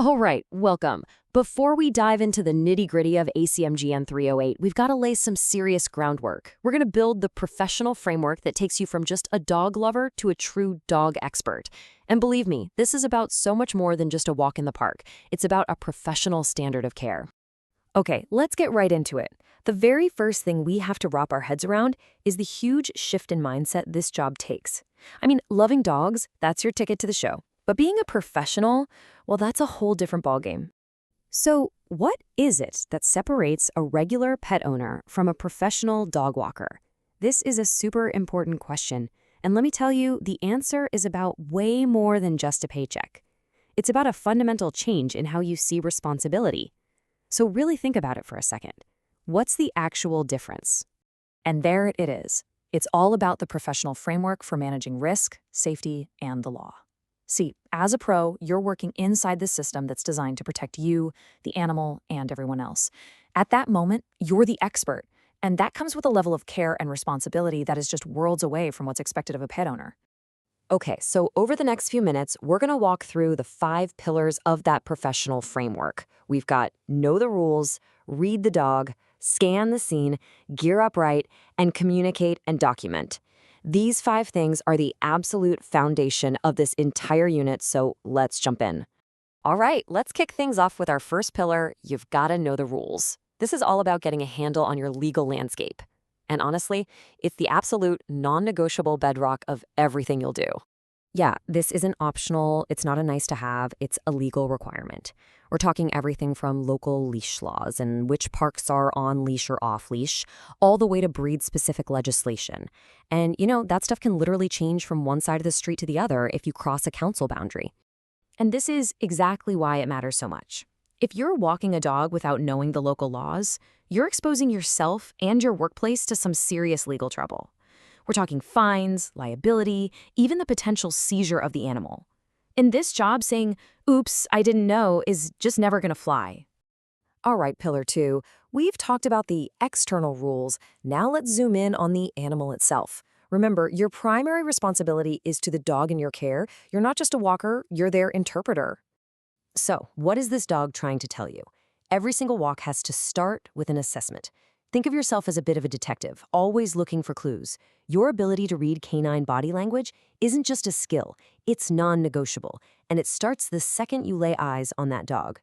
All right, welcome. Before we dive into the nitty-gritty of ACMGEN308, we've got to lay some serious groundwork. We're going to build the professional framework that takes you from just a dog lover to a true dog expert. And believe me, this is about so much more than just a walk in the park. It's about a professional standard of care. Okay, let's get right into it. The very first thing we have to wrap our heads around is the huge shift in mindset this job takes. I mean, loving dogs, that's your ticket to the show. But being a professional, well, that's a whole different ballgame. So, what is it that separates a regular pet owner from a professional dog walker? This is a super important question, and let me tell you, the answer is about way more than just a paycheck. It's about a fundamental change in how you see responsibility. So really think about it for a second. What's the actual difference? And there it is. It's all about the professional framework for managing risk, safety, and the law. See, as a pro, you're working inside the system that's designed to protect you, the animal, and everyone else. At that moment, you're the expert, and that comes with a level of care and responsibility that is just worlds away from what's expected of a pet owner. Okay, so over the next few minutes, we're going to walk through the 5 pillars of that professional framework. We've got know the rules, read the dog, scan the scene, gear up right, and communicate and document. These 5 things are the absolute foundation of this entire unit, so let's jump in. All right, let's kick things off with our first pillar, you've got to know the rules. This is all about getting a handle on your legal landscape. And honestly, it's the absolute non-negotiable bedrock of everything you'll do. Yeah, this isn't optional, it's not a nice to have, it's a legal requirement. We're talking everything from local leash laws and which parks are on leash or off leash, all the way to breed-specific legislation. And, that stuff can literally change from one side of the street to the other if you cross a council boundary. And this is exactly why it matters so much. If you're walking a dog without knowing the local laws, you're exposing yourself and your workplace to some serious legal trouble. We're talking fines, liability, even the potential seizure of the animal. In this job, saying, oops, I didn't know, is just never going to fly. All right, pillar 2, we've talked about the external rules. Now let's zoom in on the animal itself. Remember, your primary responsibility is to the dog in your care. You're not just a walker, you're their interpreter. So, what is this dog trying to tell you? Every single walk has to start with an assessment. Think of yourself as a bit of a detective, always looking for clues. Your ability to read canine body language isn't just a skill, it's non-negotiable, and it starts the second you lay eyes on that dog.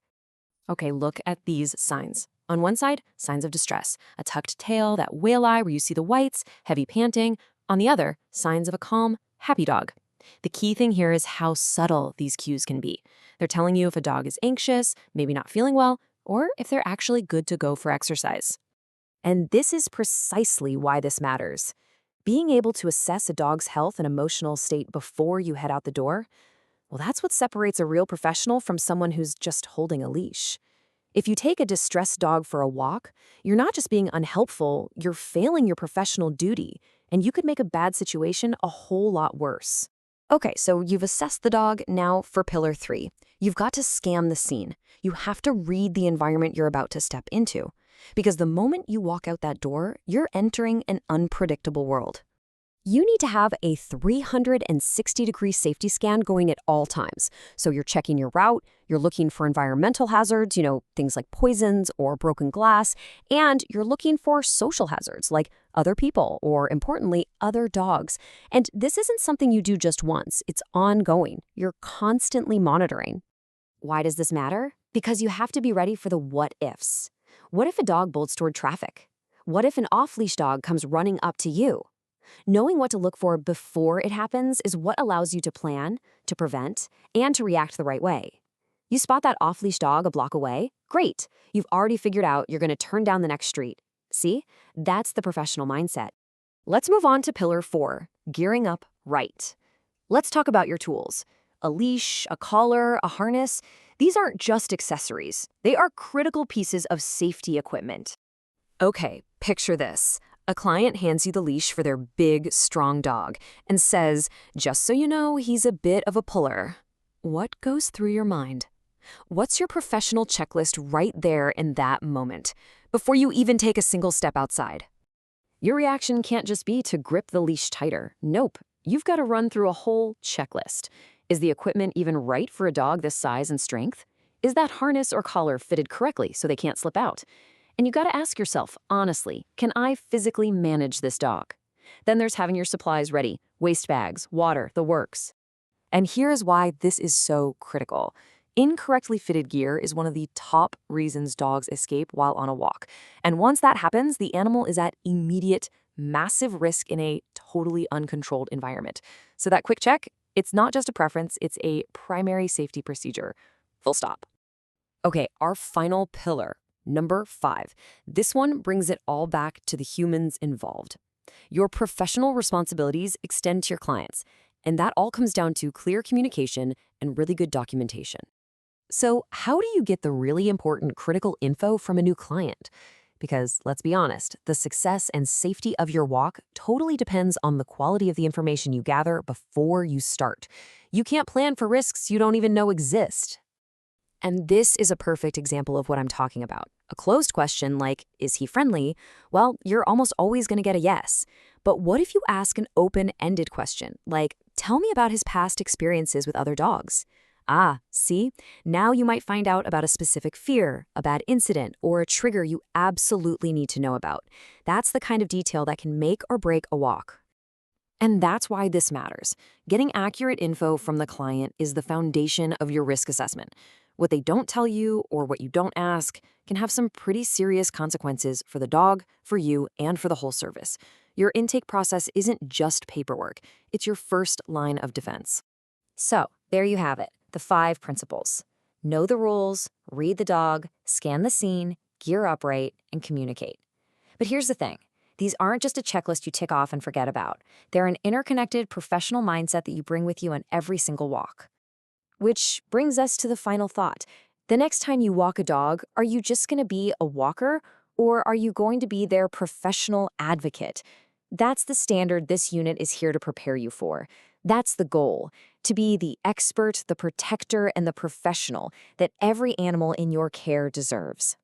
Okay, look at these signs. On one side, signs of distress, a tucked tail, that whale eye where you see the whites, heavy panting. On the other, signs of a calm, happy dog. The key thing here is how subtle these cues can be. They're telling you if a dog is anxious, maybe not feeling well, or if they're actually good to go for exercise. And this is precisely why this matters. Being able to assess a dog's health and emotional state before you head out the door, well, that's what separates a real professional from someone who's just holding a leash. If you take a distressed dog for a walk, you're not just being unhelpful, you're failing your professional duty, and you could make a bad situation a whole lot worse. Okay, so you've assessed the dog. Now for pillar 3. You've got to scan the scene. You have to read the environment you're about to step into. Because the moment you walk out that door, you're entering an unpredictable world. You need to have a 360-degree safety scan going at all times. So you're checking your route, you're looking for environmental hazards, things like poisons or broken glass, and you're looking for social hazards like other people or, importantly, other dogs. And this isn't something you do just once. It's ongoing. You're constantly monitoring. Why does this matter? Because you have to be ready for the what-ifs. What if a dog bolts toward traffic? What if an off-leash dog comes running up to you? Knowing what to look for before it happens is what allows you to plan, to prevent, and to react the right way. You spot that off-leash dog a block away? Great! You've already figured out you're going to turn down the next street. See? That's the professional mindset. Let's move on to pillar 4, gearing up right. Let's talk about your tools. A leash, a collar, a harness. These aren't just accessories. They are critical pieces of safety equipment. Okay, picture this. A client hands you the leash for their big, strong dog and says, just so you know, he's a bit of a puller. What goes through your mind? What's your professional checklist right there in that moment, before you even take a single step outside? Your reaction can't just be to grip the leash tighter. Nope, you've got to run through a whole checklist. Is the equipment even right for a dog this size and strength? Is that harness or collar fitted correctly so they can't slip out? And you gotta ask yourself, honestly, can I physically manage this dog? Then there's having your supplies ready, waste bags, water, the works. And here's why this is so critical. Incorrectly fitted gear is one of the top reasons dogs escape while on a walk. And once that happens, the animal is at immediate, massive risk in a totally uncontrolled environment. So that quick check, it's not just a preference, it's a primary safety procedure. Full stop. Okay, our final pillar, number 5. This one brings it all back to the humans involved. Your professional responsibilities extend to your clients, and that all comes down to clear communication and really good documentation. So, how do you get the really important critical info from a new client? Because, let's be honest, the success and safety of your walk totally depends on the quality of the information you gather before you start. You can't plan for risks you don't even know exist. And this is a perfect example of what I'm talking about. A closed question like, is he friendly? Well, you're almost always going to get a yes. But what if you ask an open-ended question, like, tell me about his past experiences with other dogs? Ah, see? Now you might find out about a specific fear, a bad incident, or a trigger you absolutely need to know about. That's the kind of detail that can make or break a walk. And that's why this matters. Getting accurate info from the client is the foundation of your risk assessment. What they don't tell you or what you don't ask can have some pretty serious consequences for the dog, for you, and for the whole service. Your intake process isn't just paperwork. It's your first line of defense. So, there you have it, the 5 principles. Know the rules, read the dog, scan the scene, gear up right, and communicate. But here's the thing. These aren't just a checklist you tick off and forget about. They're an interconnected professional mindset that you bring with you on every single walk. Which brings us to the final thought. The next time you walk a dog, are you just going to be a walker, or are you going to be their professional advocate? That's the standard this unit is here to prepare you for. That's the goal, to be the expert, the protector, and the professional that every animal in your care deserves.